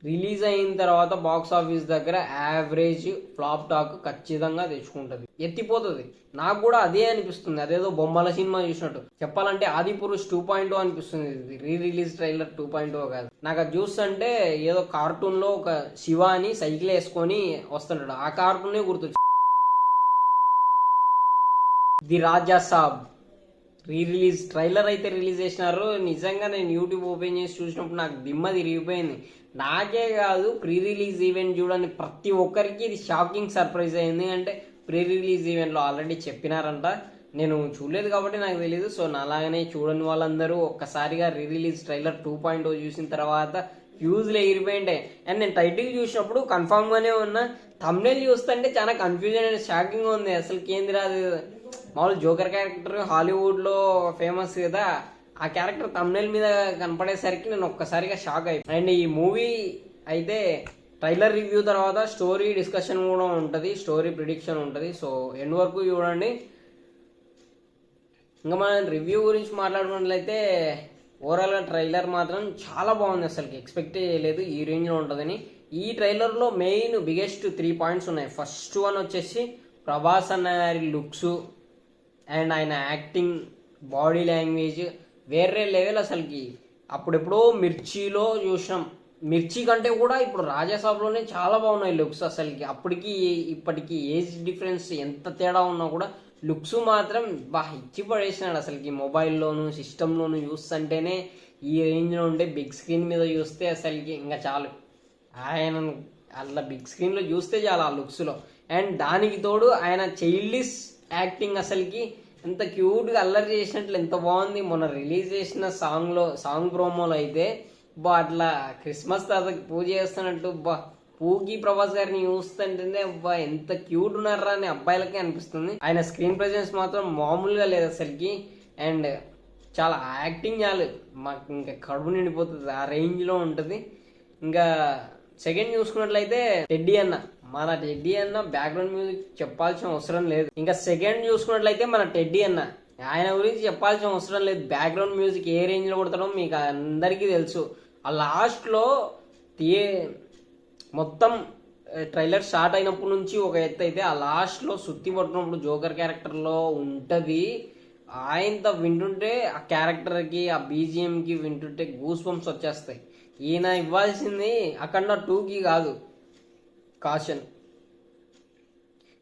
Release అయిన తర్వాత box office దగ్గర యావరేజ్ ఫ్లాప్ టాక్ ఖచ్చితంగా తెచ్చుకుంటది, ఎత్తిపోతుంది. నాకు కూడా అదే అనిపిస్తుంది, అదేదో బొమ్మల సినిమా చూసినట్టు. చెప్పాలంటే ఆది పురుష్ 2.0 అనిపిస్తుంది ఇది, రీ రిలీజ్ ట్రైలర్ 2.0 కాదు. నాకు అది చూస్తుంటే ఏదో కార్టూన్ లో ఒక శివ అని సైకిల్ వేసుకొని వస్తుంటాడు, ఆ కార్టూనే గుర్తొచ్చి. The Raja Saab re release trailer అయితే రిలీజ్ చేసినారు. నిజంగా నేను యూట్యూబ్ ఓపెన్ చేసి చూసినప్పుడు నాకు దిమ్మ తిరిగిపోయింది. నాకే కాదు, ప్రీ రిలీజ్ ఈవెంట్ చూడని ప్రతి ఒక్కరికి ఇది షాకింగ్ సర్ప్రైజ్ అయింది. అంటే ప్రీ రిలీజ్ ఈవెంట్లో ఆల్రెడీ చెప్పినారంట, నేను చూడలేదు కాబట్టి నాకు తెలియదు. సో నాలాగనే చూడని వాళ్ళందరూ ఒక్కసారిగా రీ రిలీజ్ ట్రైలర్ 2.0 చూసిన తర్వాత ఫ్యూజ్లు ఎగిరిపోయింటే. అండ్ నేను టైటిల్ చూసినప్పుడు కన్ఫామ్ గానే ఉన్నా, థంబ్నెయిల్ చూస్తుంటే చాలా కన్ఫ్యూజన్ అండ్ షాకింగ్ ఉంది. అసలు కేంద్ర మామూలు జోకర్ క్యారెక్టర్ హాలీవుడ్ లో ఫేమస్ కదా, ఆ క్యారెక్టర్ థంబ్నెయిల్ మీద కనపడేసరికి నేను ఒక్కసారిగా షాక్ అయిపోయాను. అండ్ ఈ మూవీ అయితే ట్రైలర్ రివ్యూ తర్వాత స్టోరీ డిస్కషన్ కూడా ఉంటుంది, స్టోరీ ప్రిడిక్షన్ ఉంటుంది. సో ఎండ్ వరకు చూడండి. ఇంకా మనం రివ్యూ గురించి మాట్లాడుకున్నట్లయితే ఓవరాల్గా ట్రైలర్ మాత్రం చాలా బాగుంది. అసలుకి ఎక్స్పెక్ట్ చేయలేదు ఈ రేంజ్లో ఉంటుందని. ఈ ట్రైలర్లో మెయిన్ బిగ్గెస్ట్ 3 పాయింట్స్ ఉన్నాయి. ఫస్ట్ వన్ వచ్చేసి ప్రభాస్ అన్న గారి లుక్స్ అండ్ ఆయన యాక్టింగ్, బాడీ లాంగ్వేజ్ వేరే లెవెల్ అసలుకి. అప్పుడెప్పుడో మిర్చిలో చూసాం, మిర్చి కంటే కూడా ఇప్పుడు రాజాసాబ్లోనే చాలా బాగున్నాయి లుక్స్ అసలుకి. అప్పటికి ఇప్పటికి ఏజ్ డిఫరెన్స్ ఎంత తేడా ఉన్నా కూడా లుక్స్ మాత్రం ఇచ్చి పడేసినాడు అసలుకి. మొబైల్లోను సిస్టంలోను చూస్తుంటేనే ఈ రేంజ్లో ఉండే బిగ్ స్క్రీన్ మీద చూస్తే అసలుకి ఇంకా చాలు, ఆయన అలా బిగ్ స్క్రీన్లో చూస్తే చాలు ఆ లుక్స్లో. అండ్ దానికి తోడు ఆయన చైల్డిష్ యాక్టింగ్ అసలుకి ఎంత క్యూట్గా అల్లరి చేసినట్లు ఎంత బాగుంది. మొన్న రిలీజ్ చేసిన సాంగ్ ప్రోమోలో అయితే అట్లా క్రిస్మస్ తాతకి పూజ చేస్తున్నట్టు పూకి ప్రభాస్ గారిని చూస్తుంటే ఎంత క్యూట్ ఉన్నారా అని అబ్బాయిలకే అనిపిస్తుంది. ఆయన స్క్రీన్ ప్రెజెన్స్ మాత్రం మామూలుగా లేదు అసలుకి. అండ్ చాలా యాక్టింగ్ చాలు మాకు ఇంకా కడుపు నిండిపోతుంది, ఆ రేంజ్లో ఉంటుంది. ఇంకా సెకండ్ చూసుకున్నట్లయితే టెడ్డీ అన్న, మన టెడ్డీ అన్న బ్యాక్గ్రౌండ్ మ్యూజిక్ చెప్పాల్సిన అవసరం లేదు. ఇంకా సెకండ్ చూసుకున్నట్లయితే మన టెడ్డీ అన్న, ఆయన గురించి చెప్పాల్సిన అవసరం లేదు. బ్యాక్గ్రౌండ్ మ్యూజిక్ ఏ రేంజ్లో కొడతాడో మీకు అందరికీ తెలుసు. ఆ లాస్ట్లో మొత్తం ట్రైలర్ స్టార్ట్ అయినప్పటి నుంచి ఒక ఎత్తు అయితే, ఆ లాస్ట్లో సుత్తి పట్టినప్పుడు జోకర్ క్యారెక్టర్లో ఉంటుంది. ఆయనతో వింటుంటే ఆ క్యారెక్టర్కి ఆ బీజిఎంకి వింటుంటే గూస్ బంప్స్ వచ్చేస్తాయి. ఈయన ఇవ్వాల్సింది అఖండ 2కి కాదు కాషన్,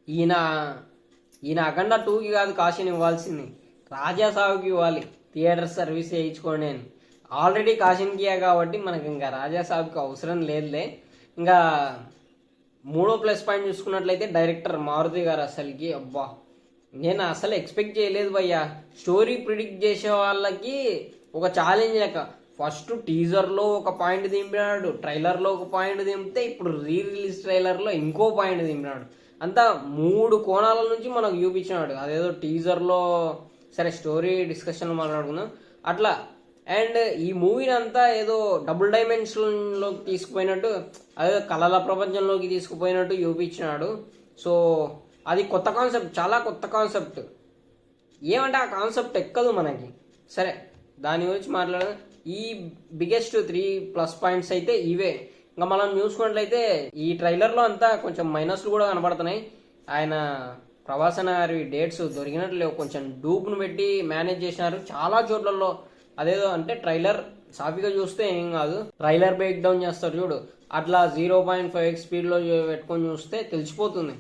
ఈయన అఖండ 2కి కాదు కాషన్ ఇవ్వాల్సింది, రాజాసాబ్కి ఇవ్వాలి. థియేటర్ సర్వీస్ చేయించుకోండి అని ఆల్రెడీ కాషన్కి కాబట్టి మనకి ఇంకా రాజాసాబ్కి అవసరం లేదులే. ఇంకా మూడో ప్లస్ పాయింట్ చూసుకున్నట్లయితే డైరెక్టర్ మారుతి గారు అసలుకి నేను అసలు ఎక్స్పెక్ట్ చేయలేదు భయ్యా. స్టోరీ ప్రిడిక్ట్ చేసే వాళ్ళకి ఒక ఛాలెంజ్ లేక ఫస్ట్ టీజర్లో ఒక పాయింట్ దింపినాడు, ట్రైలర్లో ఒక పాయింట్ దింపితే ఇప్పుడు రీ రిలీజ్ ట్రైలర్లో ఇంకో పాయింట్ దింపినాడు. అంతా 3 కోణాల నుంచి మనకు చూపించినాడు. అదేదో టీజర్లో సరే స్టోరీ డిస్కషన్ మాట్లాడుకుందాం అట్లా. అండ్ ఈ మూవీని అంతా ఏదో డబుల్ డైమెన్షన్లోకి తీసుకుపోయినట్టు, అదేదో కళల ప్రపంచంలోకి తీసుకుపోయినట్టు చూపించినాడు. సో అది కొత్త కాన్సెప్ట్, చాలా కొత్త కాన్సెప్ట్. ఏమంటే ఆ కాన్సెప్ట్ ఎక్కదు మనకి. సరే దాని గురించి మాట్లాడదాం. ఈ బిగ్గెస్ట్ 3 ప్లస్ పాయింట్స్ అయితే ఇవే. ఇంకా మనం చూసుకున్నట్లయితే ఈ ట్రైలర్లో అంతా కొంచెం మైనస్లు కూడా కనబడుతున్నాయి. ఆయన ప్రవాసన గారి డేట్స్ దొరికినట్లు లేవు, కొంచెం డూప్ను పెట్టి మేనేజ్ చేసినారు చాలా చోట్లలో. అదేదో అంటే ట్రైలర్ సాఫీగా చూస్తే ఏం కాదు, ట్రైలర్ బ్రేక్ డౌన్ చేస్తారు చూడు, అట్లా 0.5x స్పీడ్లో పెట్టుకొని చూస్తే తెలిసిపోతుంది.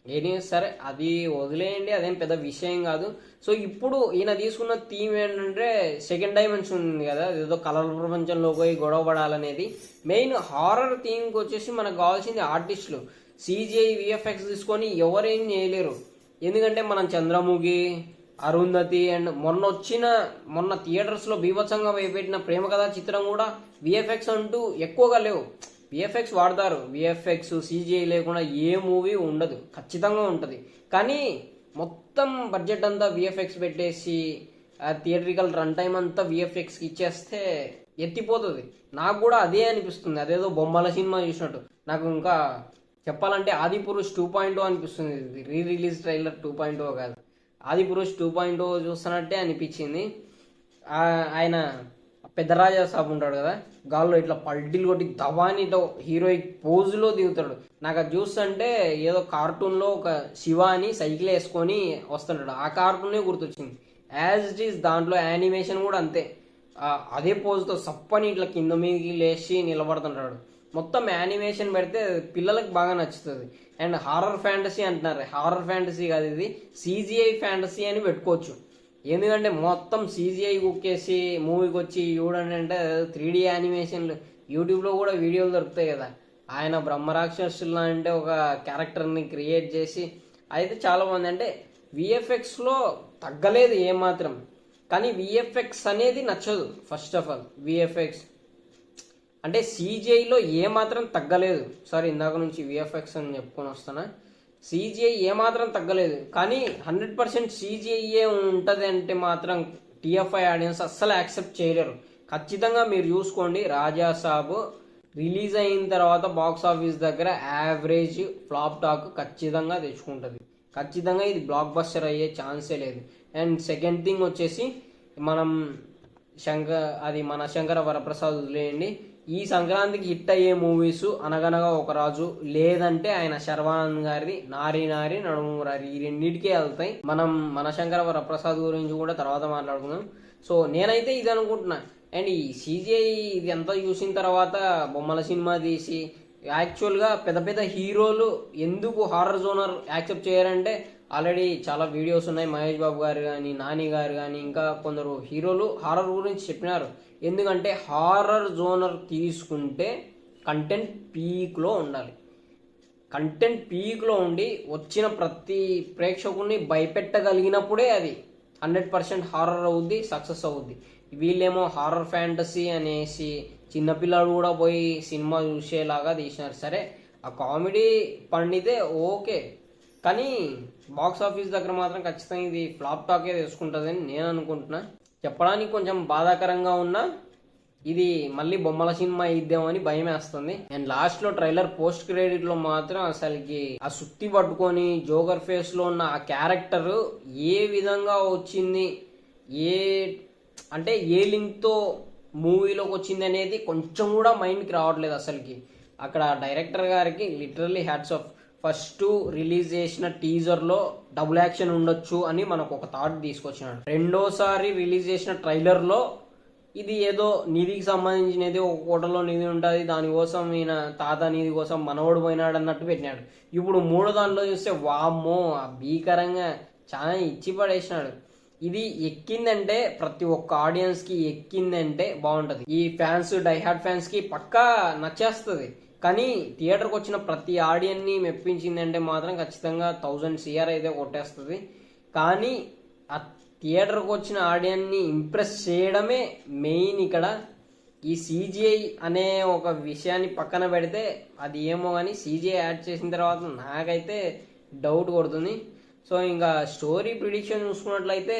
ఏది సరే అది వదిలేయండి, అదేం పెద్ద విషయం కాదు. సో ఇప్పుడు ఈయన తీసుకున్న థీమ్ ఏంటంటే సెకండ్ డైమెన్షన్ ఉంది కదా, ఏదో కలర్ ప్రపంచంలో పోయి గొడవ పడాలనేది. మెయిన్ హారర్ థీమ్కి వచ్చేసి మనకు కావాల్సింది ఆర్టిస్టులు. CGI VFX తీసుకొని ఎవరేం చేయలేరు. ఎందుకంటే మనం చంద్రముఖి, అరుంధతి అండ్ మొన్న థియేటర్స్లో బీభత్సంగా పెట్టిన ప్రేమ కథా చిత్రం కూడా VFX అంటూ ఎక్కువగా లేవు. VFX వాడతారు, VFX CGI లేకుండా ఏ మూవీ ఉండదు, ఖచ్చితంగా ఉంటుంది. కానీ మొత్తం బడ్జెట్ అంతా VFX పెట్టేసి థియేట్రికల్ రన్ టైం అంతా VFXకి ఇచ్చేస్తే ఎత్తిపోతుంది. నాకు కూడా అదే అనిపిస్తుంది, అదేదో బొమ్మల సినిమా చూసినట్టు. నాకు ఇంకా చెప్పాలంటే ఆది పురుష్ 2.0 అనిపిస్తుంది. రీ రిలీజ్ ట్రైలర్ 2.0 కాదు, ఆది పురుష్ 2.0 చూస్తున్నట్టే అనిపించింది. ఆయన పెద్ద రాజా సాబ్ ఉంటాడు కదా, గాల్లో ఇట్లా పల్టీలు కొట్టి దవాని ఇట్లా హీరోయిక్ పోజులో దిగుతాడు. నాకు అది చూస్తుంటే ఏదో కార్టూన్లో ఒక శివ అని సైకిల్ వేసుకొని వస్తుంటాడు, ఆ కార్టూనే గుర్తొచ్చింది. యాజ్ ఇట్ ఈస్ దాంట్లో యానిమేషన్ కూడా అంతే, అదే పోజుతో సప్పని ఇట్లా కింద మీదకి లేచి నిలబడుతుంటాడు. మొత్తం యానిమేషన్ పెడితే పిల్లలకు బాగా నచ్చుతుంది. అండ్ హారర్ ఫ్యాంటసీ అంటున్నారు, హారర్ ఫ్యాంటసీ కాదు ఇది, CGI ఫ్యాంటసీ అని పెట్టుకోవచ్చు. ఎందుకంటే మొత్తం CGI కుక్కేసి మూవీకి వచ్చి చూడండి అంటే 3D యానిమేషన్లు యూట్యూబ్లో కూడా వీడియోలు దొరుకుతాయి కదా. ఆయన బ్రహ్మరాక్షసులా అంటే ఒక క్యారెక్టర్ని క్రియేట్ చేసి అయితే చాలా బాగుంది. అంటే VFXలో తగ్గలేదు ఏమాత్రం, కానీ VFX అనేది నచ్చదు. ఫస్ట్ ఆఫ్ ఆల్ VFX అంటే CGIలో ఏమాత్రం తగ్గలేదు. సారీ, ఇందాక నుంచి VFX అని చెప్పుకొని వస్తానా. CGI ఏమాత్రం తగ్గలేదు, కానీ 100% CGI ఉంటుంది అంటే మాత్రం TFI ఆడియన్స్ అస్సలు యాక్సెప్ట్ చేయలేరు. ఖచ్చితంగా మీరు చూసుకోండి, రాజా సాబ్ రిలీజ్ అయిన తర్వాత బాక్స్ ఆఫీస్ దగ్గర యావరేజ్ ఫ్లాప్ టాక్ ఖచ్చితంగా తెచ్చుకుంటుంది. ఖచ్చితంగా ఇది బ్లాక్ బస్టర్ అయ్యే ఛాన్సే లేదు. అండ్ సెకండ్ థింగ్ వచ్చేసి మనం మన శంకర వరప్రసాద్ వదిలేయండి. ఈ సంక్రాంతికి హిట్ అయ్యే మూవీస్ అనగనగా ఒక రాజు, లేదంటే ఆయన శర్వానంద్ గారిది నారి నారి నడుమురారి, ఈ రెండింటికే వెళ్తాయి. మనం మన శంకర వరప్రసాద్ గురించి కూడా తర్వాత మాట్లాడుకుందాం. సో నేనైతే ఇది అనుకుంటున్నా. అండ్ ఈ CGI ఇది అంతా చూసిన తర్వాత బొమ్మల సినిమా తీసి యాక్చువల్గా పెద్ద పెద్ద హీరోలు ఎందుకు హారర్ జోనర్ యాక్సెప్ట్ చేయరంటే, ఆల్రెడీ చాలా వీడియోస్ ఉన్నాయి. మహేష్ బాబు గారు కానీ, నాని గారు కానీ, ఇంకా కొందరు హీరోలు హారర్ గురించి చెప్పినారు. ఎందుకంటే హారర్ జోనర్ తీసుకుంటే కంటెంట్ పీక్లో ఉండాలి. కంటెంట్ పీక్లో ఉండి వచ్చిన ప్రతి ప్రేక్షకుడిని భయపెట్టగలిగినప్పుడే అది 100% హారర్ అవుద్ది, సక్సెస్ అవుద్ది. వీళ్ళేమో హారర్ ఫ్యాంటసీ అనేసి చిన్నపిల్లలు కూడా పోయి సినిమా చూసేలాగా తీసినారు. సరే, ఆ కామెడీ పండితే ఓకే, కానీ బాక్స్ ఆఫీస్ దగ్గర మాత్రం ఖచ్చితంగా ఇది ఫ్లాప్ టాకే తీసుకుంటుందని నేను అనుకుంటున్నా. చెప్పడానికి కొంచెం బాధాకరంగా ఉన్నా ఇది మళ్ళీ బొమ్మల సినిమా ఇద్దామని భయం వేస్తుంది. అండ్ లాస్ట్ లో ట్రైలర్ పోస్ట్ క్రెడిట్ లో మాత్రం అసలుకి ఆ సుత్తి పట్టుకొని జోకర్ ఫేస్ లో ఉన్న ఆ క్యారెక్టర్ ఏ విధంగా వచ్చింది, అంటే ఏ లింక్ తో మూవీలోకి వచ్చింది అనేది కొంచెం కూడా మైండ్కి రావట్లేదు అసలుకి. అక్కడ డైరెక్టర్ గారికి literally hats off. First release చేసిన టీజర్లో డబుల్ యాక్షన్ ఉండొచ్చు అని మనకు ఒక థాట్ తీసుకొచ్చినాడు. రెండోసారి రిలీజ్ చేసిన ట్రైలర్లో ఇది ఏదో నిధికి సంబంధించినది, ఒక కోటలో నిధి ఉంటుంది, దానికోసం ఈయన తాత నిధి కోసం మనవడు పోయినాడు అన్నట్టు పెట్టినాడు. ఇప్పుడు మూడో దాంట్లో చూస్తే వామ్మో భీకరంగా చాలా ఇచ్చి పడేసినాడు. ఇది ఎక్కిందంటే ప్రతి ఒక్క ఆడియన్స్కి ఎక్కిందంటే బాగుంటుంది. ఈ ఫ్యాన్స్, డైహార్డ్ ఫ్యాన్స్కి పక్కా నచ్చేస్తుంది. కానీ థియేటర్కి వచ్చిన ప్రతి ఆడియన్ని మెప్పించిందంటే మాత్రం ఖచ్చితంగా 1000 CR అయితే కొట్టేస్తుంది. కానీ ఆ థియేటర్కి వచ్చిన ఆడియన్ని ఇంప్రెస్ చేయడమే మెయిన్ ఇక్కడ. ఈ CGI అనే ఒక విషయాన్ని పక్కన పెడితే అది ఏమో కానీ CGI యాడ్ చేసిన తర్వాత నాకైతే డౌట్ కొడుతుంది. సో ఇంకా స్టోరీ ప్రిడిక్షన్ చూసుకున్నట్లయితే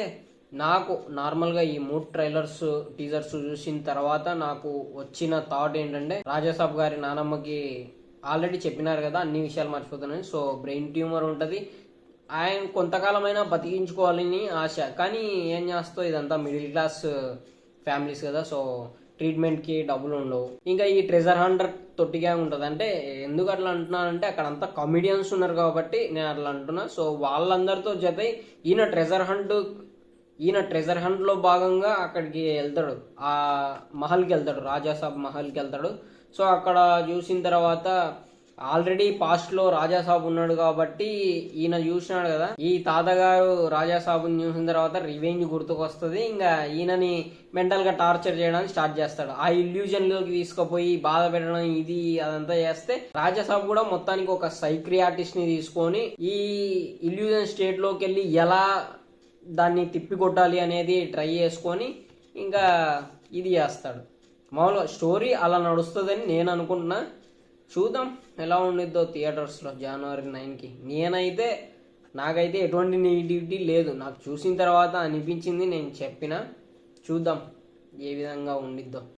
నాకు నార్మల్గా ఈ 3 ట్రైలర్స్, టీజర్స్ చూసిన తర్వాత నాకు వచ్చిన థాట్ ఏంటంటే, రాజాసాబ్ గారి నానమ్మకి ఆల్రెడీ చెప్పినారు కదా అన్ని విషయాలు మర్చిపోతున్నాయి. సో బ్రెయిన్ ట్యూమర్ ఉంటుంది, ఆయన కొంతకాలమైనా బతికించుకోవాలని ఆశ. కానీ ఏం చేస్తావు, ఇదంతా మిడిల్ క్లాస్ ఫ్యామిలీస్ కదా, సో ట్రీట్మెంట్కి డబ్బులు ఉండవు. ఇంకా ఈ ట్రెజర్ హంటర్ తొట్టిగా ఉంటుంది. అంటే ఎందుకు అట్లా అంటున్నానంటే అక్కడ అంతా కామెడియన్స్ ఉన్నారు కాబట్టి నేను అట్లా అంటున్నా. సో వాళ్ళందరితో జత ఈయన ట్రెజర్ హంట్లో భాగంగా అక్కడికి వెళ్తాడు, ఆ మహల్కి వెళ్తాడు, రాజాసాబ్ మహల్కి వెళ్తాడు. సో అక్కడ చూసిన తర్వాత ఆల్రెడీ పాస్ట్లో రాజాసాబ్ ఉన్నాడు కాబట్టి ఈయన చూసినాడు కదా, ఈ తాతగారు రాజాసాబుని చూసిన తర్వాత రివెంజ్ గుర్తుకొస్తుంది. ఇంకా ఈయనని మెంటల్గా టార్చర్ చేయడానికి స్టార్ట్ చేస్తాడు. ఆ ఇల్యూజన్లోకి తీసుకుపోయి బాధ పెట్టడం ఇది అదంతా చేస్తే రాజాసాబ్ కూడా మొత్తానికి ఒక సైక్రియాటిస్ట్ని తీసుకొని ఈ ఇల్యూజన్ స్టేట్లోకి వెళ్ళి ఎలా దాన్ని తిప్పికొట్టాలి అనేది ట్రై చేసుకొని ఇంకా ఇది చేస్తాడు. మామూలుగా స్టోరీ అలా నడుస్తుందని నేను అనుకుంటున్నా. చూద్దాం ఎలా ఉండిద్దో థియేటర్స్లో January 9కి. నాకైతే ఎటువంటి నెగిటివిటీ లేదు. నాకు చూసిన తర్వాత అనిపించింది, నేను చెప్పిన. చూద్దాం ఏ విధంగా ఉండిద్దో.